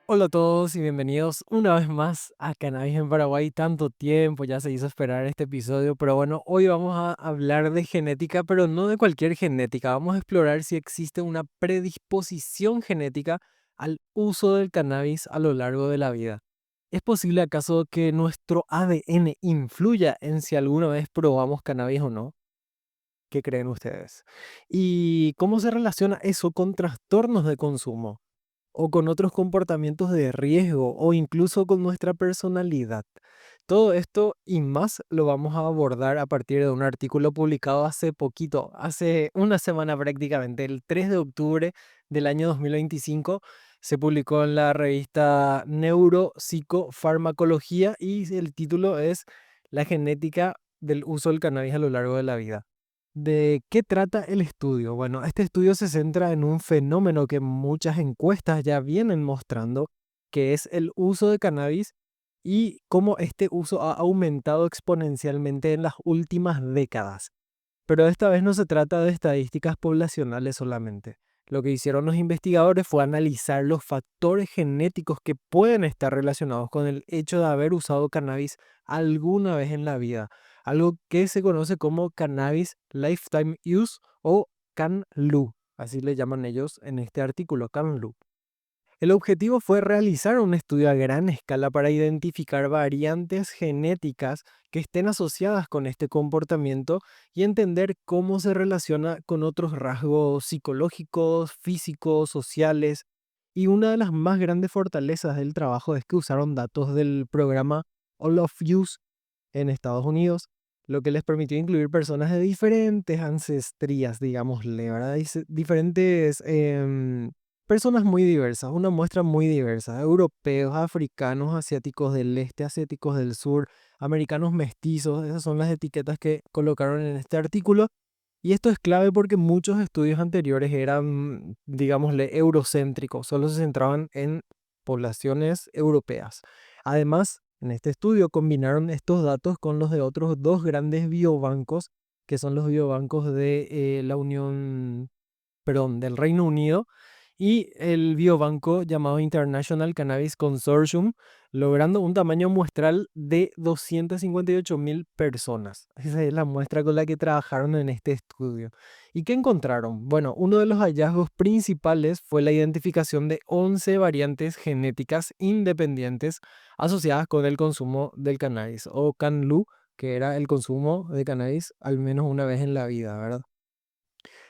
Hola a todos y bienvenidos una vez más a Cannabis en Paraguay. Tanto tiempo ya se hizo esperar este episodio, pero bueno, hoy vamos a hablar de genética, pero no de cualquier genética. Vamos a explorar si existe una predisposición genética al uso del cannabis a lo largo de la vida. ¿Es posible acaso que nuestro ADN influya en si alguna vez probamos cannabis o no? ¿Qué creen ustedes? ¿Y cómo se relaciona eso con trastornos de consumo? O con otros comportamientos de riesgo o incluso con nuestra personalidad. Todo esto y más lo vamos a abordar a partir de un artículo publicado hace poquito, hace una semana prácticamente, el 3 de octubre del año 2025, se publicó en la revista Neuropsicofarmacología y el título es La genética del uso del cannabis a lo largo de la vida. ¿De qué trata el estudio? Bueno, este estudio se centra en un fenómeno que muchas encuestas ya vienen mostrando, que es el uso de cannabis y cómo este uso ha aumentado exponencialmente en las últimas décadas. Pero esta vez no se trata de estadísticas poblacionales solamente. Lo que hicieron los investigadores fue analizar los factores genéticos que pueden estar relacionados con el hecho de haber usado cannabis alguna vez en la vida, algo que se conoce como Cannabis Lifetime Use o CanLU, así le llaman ellos en este artículo, CanLU. El objetivo fue realizar un estudio a gran escala para identificar variantes genéticas que estén asociadas con este comportamiento y entender cómo se relaciona con otros rasgos psicológicos, físicos, sociales. Y una de las más grandes fortalezas del trabajo es que usaron datos del programa All of Use en Estados Unidos, lo que les permitió incluir personas de diferentes ancestrías, digámosle, ¿verdad? Diferentes personas muy diversas, una muestra muy diversa, europeos, africanos, asiáticos del este, asiáticos del sur, americanos mestizos, esas son las etiquetas que colocaron en este artículo. Y esto es clave porque muchos estudios anteriores eran, digámosle, eurocéntricos, solo se centraban en poblaciones europeas. Además, en este estudio combinaron estos datos con los de otros dos grandes biobancos, que son los biobancos de la Unión, perdón, del Reino Unido y el biobanco llamado International Cannabis Consortium, logrando un tamaño muestral de 258.000 personas. Esa es la muestra con la que trabajaron en este estudio. ¿Y qué encontraron? Bueno, uno de los hallazgos principales fue la identificación de 11 variantes genéticas independientes asociadas con el consumo del cannabis, o CanLu, que era el consumo de cannabis al menos una vez en la vida, ¿verdad?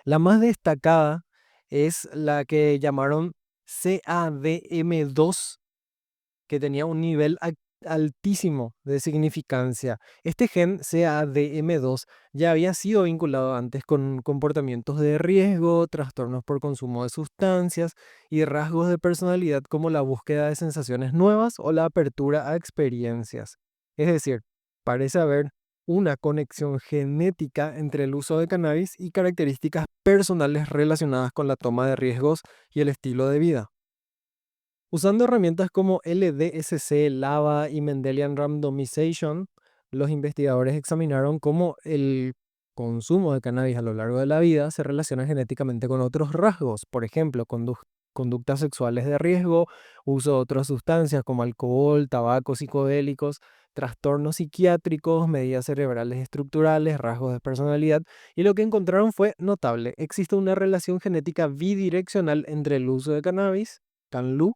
La más destacada es la que llamaron CADM2, que tenía un nivel altísimo de significancia. Este gen CADM2 ya había sido vinculado antes con comportamientos de riesgo, trastornos por consumo de sustancias y rasgos de personalidad como la búsqueda de sensaciones nuevas o la apertura a experiencias. Es decir, parece haber una conexión genética entre el uso de cannabis y características personales relacionadas con la toma de riesgos y el estilo de vida. Usando herramientas como LDSC, LAVA y Mendelian Randomization, los investigadores examinaron cómo el consumo de cannabis a lo largo de la vida se relaciona genéticamente con otros rasgos, por ejemplo, conductas sexuales de riesgo, uso de otras sustancias como alcohol, tabaco, psicodélicos, trastornos psiquiátricos, medidas cerebrales estructurales, rasgos de personalidad, y lo que encontraron fue notable. Existe una relación genética bidireccional entre el uso de cannabis, CanLu,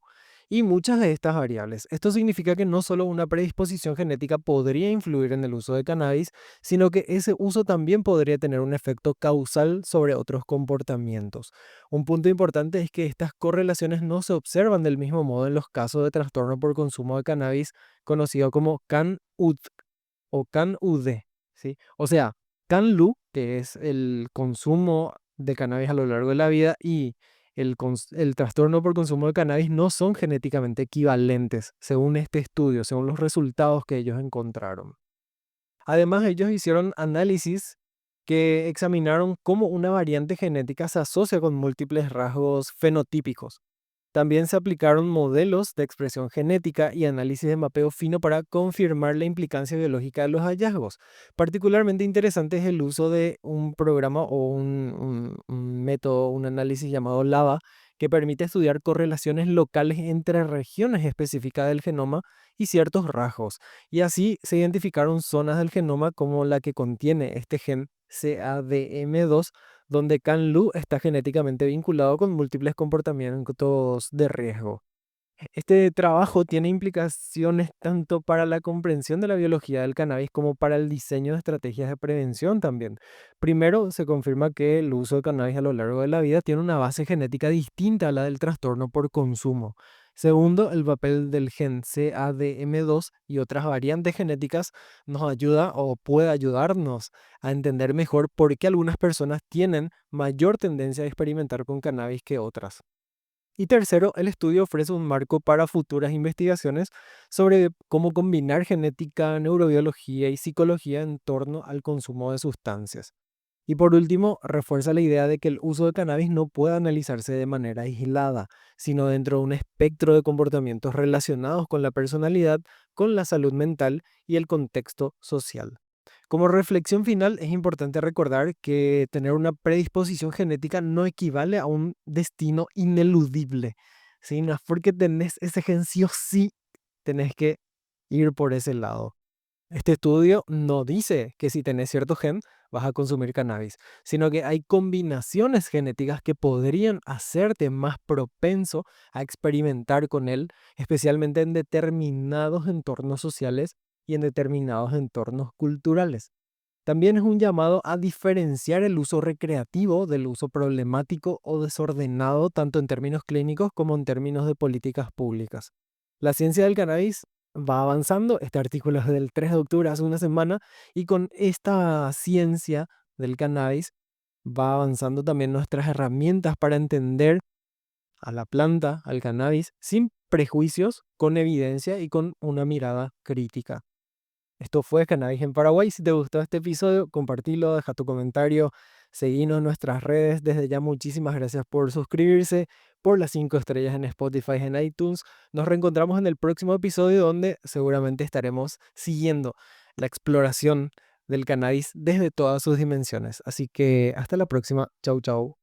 y muchas de estas variables. Esto significa que no solo una predisposición genética podría influir en el uso de cannabis, sino que ese uso también podría tener un efecto causal sobre otros comportamientos. Un punto importante es que estas correlaciones no se observan del mismo modo en los casos de trastorno por consumo de cannabis, conocido como CAN-UD o CAN-UD, ¿sí? O sea, CanLu, que es el consumo de cannabis a lo largo de la vida, y el trastorno por consumo de cannabis no son genéticamente equivalentes, según este estudio, según los resultados que ellos encontraron. Además, ellos hicieron análisis que examinaron cómo una variante genética se asocia con múltiples rasgos fenotípicos. También se aplicaron modelos de expresión genética y análisis de mapeo fino para confirmar la implicancia biológica de los hallazgos. Particularmente interesante es el uso de un programa o un método, un análisis llamado LAVA, que permite estudiar correlaciones locales entre regiones específicas del genoma y ciertos rasgos. Y así se identificaron zonas del genoma como la que contiene este gen CADM2, donde CAN-LU está genéticamente vinculado con múltiples comportamientos de riesgo. Este trabajo tiene implicaciones tanto para la comprensión de la biología del cannabis como para el diseño de estrategias de prevención también. Primero, se confirma que el uso de cannabis a lo largo de la vida tiene una base genética distinta a la del trastorno por consumo. Segundo, el papel del gen CADM2 y otras variantes genéticas nos ayuda o puede ayudarnos a entender mejor por qué algunas personas tienen mayor tendencia a experimentar con cannabis que otras. Y tercero, el estudio ofrece un marco para futuras investigaciones sobre cómo combinar genética, neurobiología y psicología en torno al consumo de sustancias. Y por último, refuerza la idea de que el uso de cannabis no puede analizarse de manera aislada, sino dentro de un espectro de comportamientos relacionados con la personalidad, con la salud mental y el contexto social. Como reflexión final, es importante recordar que tener una predisposición genética no equivale a un destino ineludible. ¿Sí? No es porque tenés ese gen sí o sí, tenés que ir por ese lado. Este estudio no dice que si tenés cierto gen vas a consumir cannabis, sino que hay combinaciones genéticas que podrían hacerte más propenso a experimentar con él, especialmente en determinados entornos sociales y en determinados entornos culturales. También es un llamado a diferenciar el uso recreativo del uso problemático o desordenado, tanto en términos clínicos como en términos de políticas públicas. La ciencia del cannabis va avanzando. Este artículo es del 3 de octubre, hace una semana, y con esta ciencia del cannabis va avanzando también nuestras herramientas para entender a la planta, al cannabis, sin prejuicios, con evidencia y con una mirada crítica. Esto fue Cannabis en Paraguay. Si te gustó este episodio, compartilo, deja tu comentario, seguinos en nuestras redes. Desde ya, muchísimas gracias por suscribirse, por las 5 estrellas en Spotify y en iTunes. Nos reencontramos en el próximo episodio donde seguramente estaremos siguiendo la exploración del cannabis desde todas sus dimensiones. Así que hasta la próxima. Chau, chau.